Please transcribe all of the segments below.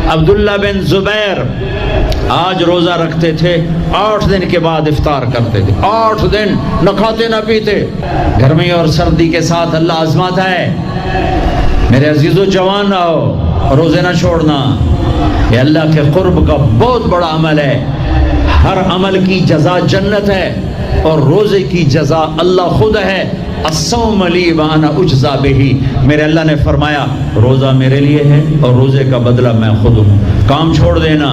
عبداللہ بن زبیر آج روزہ رکھتے تھے، 8 دن کے بعد افطار کرتے تھے، 8 دن نہ کھاتے نہ پیتے۔ گرمی اور سردی کے ساتھ اللہ آزماتا ہے۔ میرے عزیزو جوان رہو، روزے نہ چھوڑنا، یہ اللہ کے قرب کا بہت بڑا عمل ہے۔ ہر عمل کی جزا جنت ہے اور روزے کی جزا اللہ خود ہے۔ الصوم لی وانا اجزا بہ، میرے اللہ نے فرمایا روزہ میرے لیے ہے اور روزے کا بدلہ میں خود ہوں۔ کام چھوڑ دینا،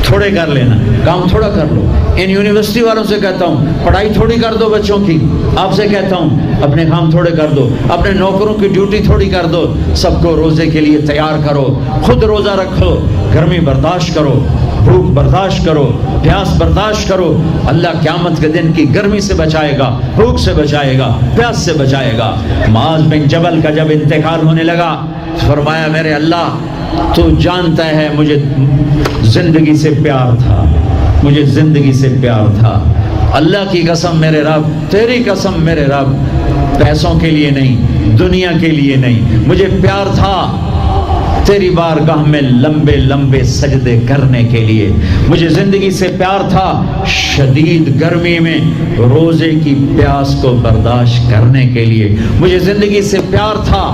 تھوڑے کر لینا، کام تھوڑا کر لو۔ ان یونیورسٹی والوں سے کہتا ہوں پڑھائی تھوڑی کر دو بچوں کی، آپ سے کہتا ہوں اپنے کام تھوڑے کر دو، اپنے نوکروں کی ڈیوٹی تھوڑی کر دو، سب کو روزے کے لیے تیار کرو، خود روزہ رکھو، گرمی برداشت کرو، بھوک برداشت کرو، پیاس برداشت کرو۔ اللہ قیامت کے دن کی گرمی سے بچائے گا، بھوک سے بچائے گا، پیاس سے بچائے گا۔ معاذ بن جبل کا جب انتقال ہونے لگا فرمایا میرے اللہ تو جانتا ہے مجھے زندگی سے پیار تھا، مجھے زندگی سے پیار تھا، اللہ کی قسم میرے رب، تیری قسم میرے رب، پیسوں کے لیے نہیں، دنیا کے لیے نہیں، مجھے پیار تھا تیری بارگاہ میں لمبے لمبے سجدے کرنے کے لیے، مجھے زندگی سے پیار تھا شدید گرمی میں روزے کی پیاس کو برداشت کرنے کے لیے، مجھے زندگی سے پیار تھا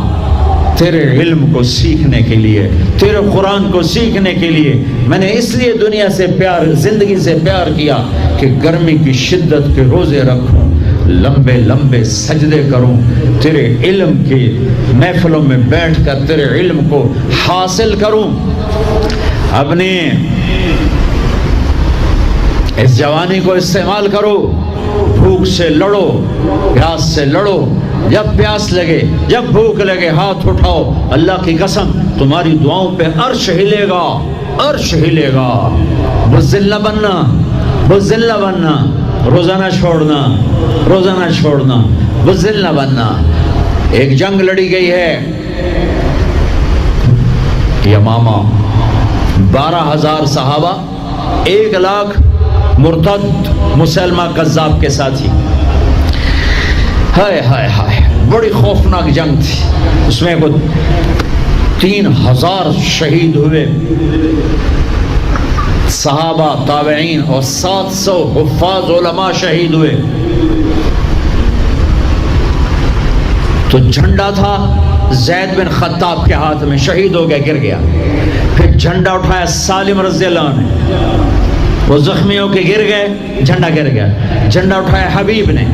تیرے علم کو سیکھنے کے لیے، تیرے قرآن کو سیکھنے کے لیے۔ میں نے اس لیے دنیا سے پیار، زندگی سے پیار کیا کہ گرمی کی شدت کے روزے رکھوں، لمبے لمبے سجدے کروں، تیرے علم کی محفلوں میں بیٹھ کر تیرے علم کو حاصل کروں۔ اپنی اس جوانی کو استعمال کرو، بھوک سے لڑو، پیاس سے لڑو، جب پیاس لگے، جب بھوک لگے ہاتھ اٹھاؤ، اللہ کی قسم تمہاری دعاؤں پہ عرش ہلے گا، عرش ہلے گا۔ بزدل نہ بننا، بزدل نہ بننا، روزہ نہ چھوڑنا، روزہ نہ چھوڑنا، بزدل نہ بننا۔ ایک جنگ لڑی گئی ہے یمامہ، 12,000 صحابہ، 1,00,000 مرتد مسلمہ کذاب کے ساتھی۔ ہائے ہائے ہائے، بڑی خوفناک جنگ تھی، اس میں 3,000 شہید ہوئے، صحابہ، تابعین اور 700 حفاظ علماء شہید ہوئے۔ تو جھنڈا تھا زید بن خطاب کے ہاتھ میں، شہید ہو گیا، گر گیا۔ پھر جھنڈا اٹھایا سالم رضی اللہ عنہ، وہ زخمی ہو کے گر گئے، جھنڈا گر گیا۔ جھنڈا اٹھایا حبیب نے،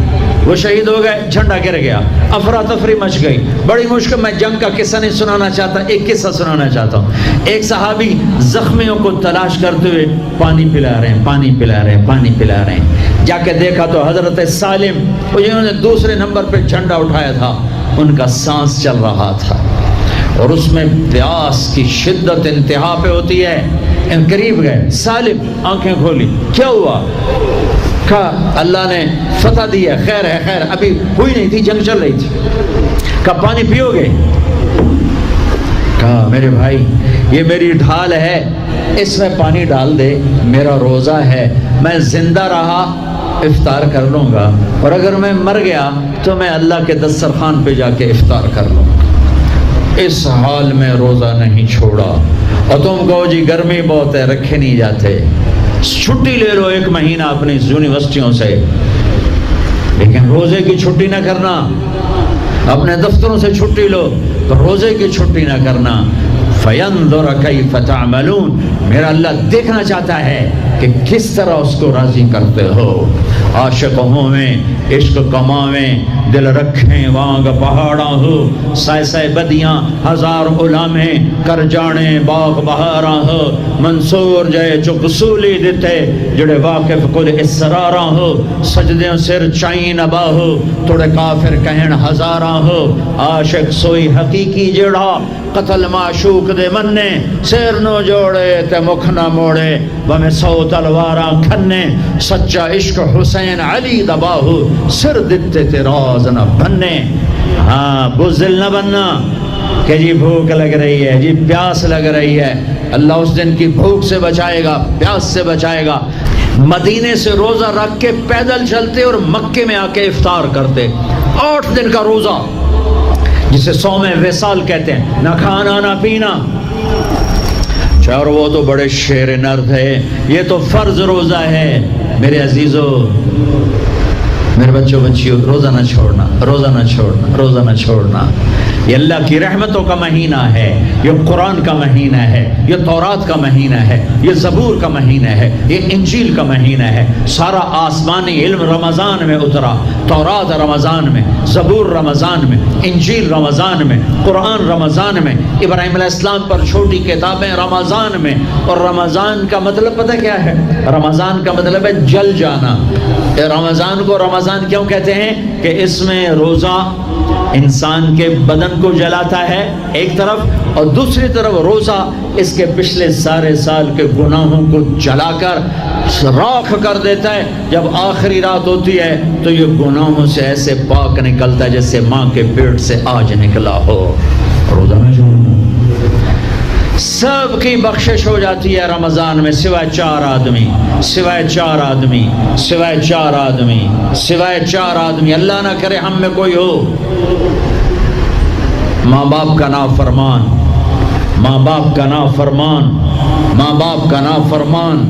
وہ شہید ہو گئے، جھنڈا گر گیا۔ افراتفری مچ گئی، بڑی مشکل۔ میں جنگ کا قصہ نہیں سنانا چاہتا، ایک قصہ سنانا چاہتا ہوں۔ ایک صحابی زخمیوں کو تلاش کرتے ہوئے پانی پلا رہے ہیں، پانی پلا رہے ہیں، پانی پلا رہے ہیں۔ جا کے دیکھا تو حضرت سالم، وہ جنہوں نے دوسرے نمبر پہ جھنڈا اٹھایا تھا، ان کا سانس چل رہا تھا اور اس میں پیاس کی شدت انتہا پہ ہوتی ہے۔ قریب گئے، سالم آنکھیں کھولی، کیا ہوا؟ کہا اللہ نے فتح دی ہے، خیر ہے، خیر، ابھی ہوئی نہیں تھی، جنگ چل رہی تھی۔ کہا پانی پیو گے؟ کہا میرے بھائی یہ میری ڈھال ہے، اس میں پانی ڈال دے، میرا روزہ ہے، میں زندہ رہا افطار کر لوں گا، اور اگر میں مر گیا تو میں اللہ کے دسترخوان پہ جا کے افطار کر لوں گا۔ اس حال میں روزہ نہیں چھوڑا۔ اور تم کہو جی گرمی بہت ہے، رکھے نہیں جاتے، چھٹی لے لو 1 مہینہ اپنی یونیورسٹیوں سے، لیکن روزے کی چھٹی نہ کرنا۔ اپنے دفتروں سے چھٹی لو تو روزے کی چھٹی نہ کرنا۔ فَيَنْظُرَ كَيْفَ تَعْمَلُونَ، میرا اللہ دیکھنا چاہتا ہے کہ کس طرح اس کو راضی کرتے ہو۔ عاشق ہوویں، عشق کماویں، دل رکھیں وانگ پہاڑاں ہو، سائے سائے بدیاں ہزار غلامیں، کر جانے باغ بہاراں ہو، منصور جائے چک سولی دیتے، جڑے واقف کل اسراراں ہو، سجدیں سر چائیں نبا ہو، توڑے کافر کہن ہزاراں ہو، عاشق سوئی حقیقی جڑا، قتل معشوق دے مننے، سیر نو جوڑے تے مکھ نہ موڑے، بمیں 100 تلواراں کھنے، سچا عشق حسین علی دباہو، سر دتے تے راز نہ بننے۔ ہاں بزدل نہ بننا کہ جی بھوک لگ رہی ہے، جی پیاس لگ رہی ہے، اللہ اس دن کی بھوک سے بچائے گا، پیاس سے بچائے گا۔ مدینے سے روزہ رکھ کے پیدل چلتے اور مکے میں آ کے افطار کرتے، 8 دن کا روزہ جسے صوم وصال کہتے ہیں، نہ کھانا نہ پینا، اور وہ تو بڑے شیر نر تھے، یہ تو فرض روزہ ہے۔ میرے عزیزو، میرے بچوں بچیوں، روزہ نہ چھوڑنا، روزہ نہ چھوڑنا، روزہ نہ چھوڑنا۔ یہ اللہ کی رحمتوں کا مہینہ ہے، یہ قرآن کا مہینہ ہے، یہ تورات کا مہینہ ہے، یہ زبور کا مہینہ ہے، یہ انجیل کا مہینہ ہے۔ سارا آسمانی علم رمضان میں اترا، تورات رمضان میں، زبور رمضان میں، انجیل رمضان میں، قرآن رمضان میں، ابراہیم علیہ السلام پر چھوٹی کتابیں رمضان میں۔ اور رمضان کا مطلب پتہ کیا ہے؟ رمضان کا مطلب ہے جل جانا۔ رمضان کو رمضان کیوں کہتے ہیں؟ کہ اس میں روزہ انسان کے بدن کو جلاتا ہے ایک طرف، اور دوسری طرف روزہ اس کے پچھلے سارے سال کے گناہوں کو جلا کر راکھ کر دیتا ہے۔ جب آخری رات ہوتی ہے تو یہ گناہوں سے ایسے پاک نکلتا ہے جیسے ماں کے پیٹ سے آج نکلا ہو۔ روزہ میں سب کی بخشش ہو جاتی ہے رمضان میں، سوائے 4 آدمی، سوائے 4 آدمی، سوائے 4 آدمی، سوائے 4 آدمی۔ اللہ نہ کرے ہم میں کوئی ہو، ماں باپ کا نافرمان، ماں باپ کا نافرمان، ماں باپ کا نافرمان،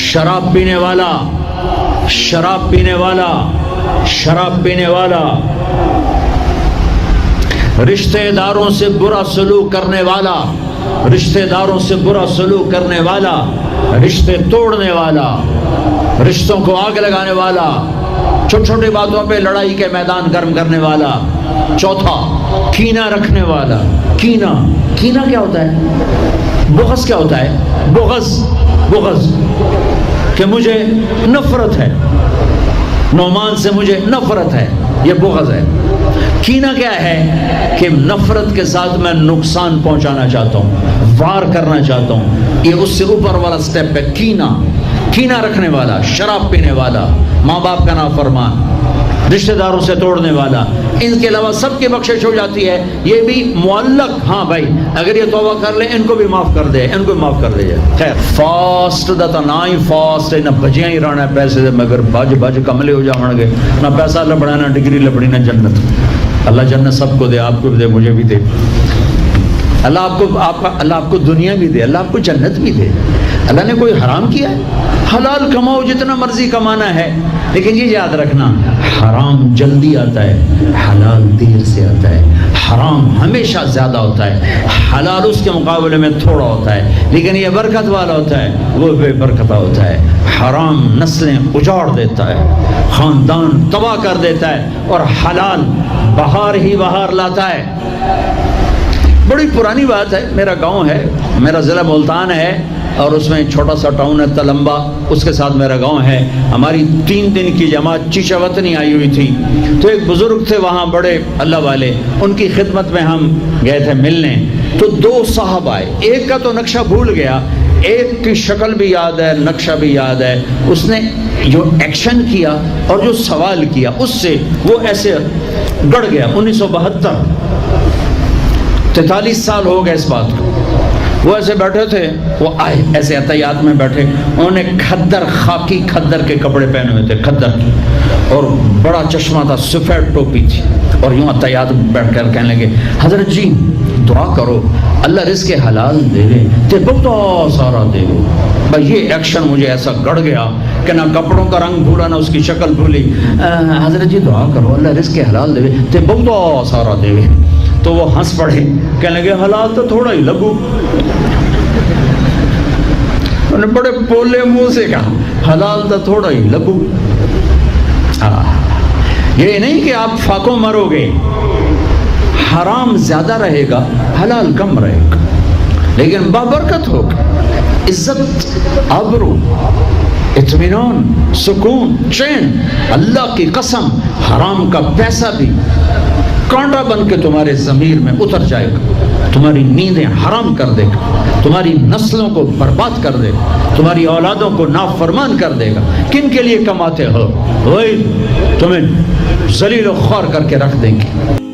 شراب پینے والا، شراب پینے والا، شراب پینے والا، رشتہ داروں سے برا سلوک کرنے والا، رشتہ داروں سے برا سلوک کرنے والا، رشتے توڑنے والا، رشتوں کو آگ لگانے والا، چھوٹی چھوٹی باتوں پہ لڑائی کے میدان گرم کرنے والا۔ چوتھا، کینہ رکھنے والا۔ کینہ، کینہ کیا ہوتا ہے؟ بغض کیا ہوتا ہے؟ بغض، بغض کہ مجھے نفرت ہے، نعمان سے مجھے نفرت ہے، یہ بغض ہے۔ کینہ کیا ہے؟ کہ نفرت کے ساتھ میں نقصان پہنچانا چاہتا ہوں، وار کرنا چاہتا ہوں، یہ اس سے اوپر والا سٹیپ ہے کینہ۔ کینہ رکھنے والا، شراب پینے والا، ماں باپ کا نافرمان، رشتہ داروں سے توڑنے والا، ان کے علاوہ سب کی بخشش ہو جاتی ہے۔ یہ بھی معلق، ہاں بھائی اگر یہ توبہ کر لیں ان کو بھی معاف کر دے، ان کو بھی معاف کر دے۔ خیر فاسٹ دا تا نہ ہی فاسٹ نہ بجیاں ہی رہنا پیسے دے مگر بج بج کملے ہو جاؤں گے، نہ پیسہ لبڑا نہ ڈگری لبڑی نہ جنت۔ اللہ جنت سب کو دے، آپ کو بھی دے، مجھے بھی دے۔ اللہ آپ کو دنیا بھی دے، اللہ آپ کو جنت بھی دے۔ اللہ نے کوئی حرام کیا ہے؟ حلال کماؤ جتنا مرضی کمانا ہے، لیکن یہ یاد رکھنا حرام جلدی آتا ہے، حلال دیر سے آتا ہے۔ حرام ہمیشہ زیادہ ہوتا ہے، حلال اس کے مقابلے میں تھوڑا ہوتا ہے، لیکن یہ برکت والا ہوتا ہے، وہ بے برکتہ ہوتا ہے۔ حرام نسلیں اجاڑ دیتا ہے، خاندان تباہ کر دیتا ہے، اور حلال بہار ہی بہار لاتا ہے۔ بڑی پرانی بات ہے، میرا گاؤں ہے، میرا ضلع ملتان ہے، اور اس میں چھوٹا سا ٹاؤن ہے تلمبا، اس کے ساتھ میرا گاؤں ہے۔ ہماری 3 دن کی جماعت چیچا وطنی آئی ہوئی تھی، تو ایک بزرگ تھے وہاں بڑے اللہ والے، ان کی خدمت میں ہم گئے تھے ملنے۔ تو 2 صاحب آئے، ایک کا تو نقشہ بھول گیا، ایک کی شکل بھی یاد ہے، نقشہ بھی یاد ہے۔ اس نے جو ایکشن کیا اور جو سوال کیا اس سے وہ ایسے گڑ گیا۔ 1972، 43 سال ہو گئے اس بات کو۔ وہ ایسے بیٹھے تھے، وہ آئے ایسے عطیات میں بیٹھے، انہوں نے کھدر، خاکی کھدر کے کپڑے پہنے ہوئے تھے، کھدر کی، اور بڑا چشمہ تھا، سفید ٹوپی تھی، اور یوں عطیات بیٹھ کر کہنے لگے حضرت جی دعا کرو اللہ رزق حلال دے دے تے بہت سارا دے دے۔ بھائی یہ ایکشن مجھے ایسا گڑ گیا کہ نہ کپڑوں کا رنگ بھولا نہ اس کی شکل بھولی۔ حضرت جی دعا کرو اللہ رزق حلال دے تے بہت سارا دے دے۔ تو وہ ہنس پڑے، کہنے لگے حلال تو تھوڑا ہی لگو۔ انہوں نے بڑے پولے منہ سے کہا حلال تو تھوڑا ہی لگو۔ یہ نہیں کہ آپ فاقوں مرو گے، حرام زیادہ رہے گا، حلال کم رہے گا، لیکن بابرکت ہوگا، عزت، آبرو، اطمینان، سکون، چین۔ اللہ کی قسم حرام کا پیسہ بھی کانٹا بن کے تمہارے ضمیر میں اتر جائے گا، تمہاری نیندیں حرام کر دے گا، تمہاری نسلوں کو برباد کر دے گا، تمہاری اولادوں کو نافرمان کر دے گا۔ کن کے لیے کماتے ہو؟ وہی تمہیں ذلیل و خوار کر کے رکھ دیں گے۔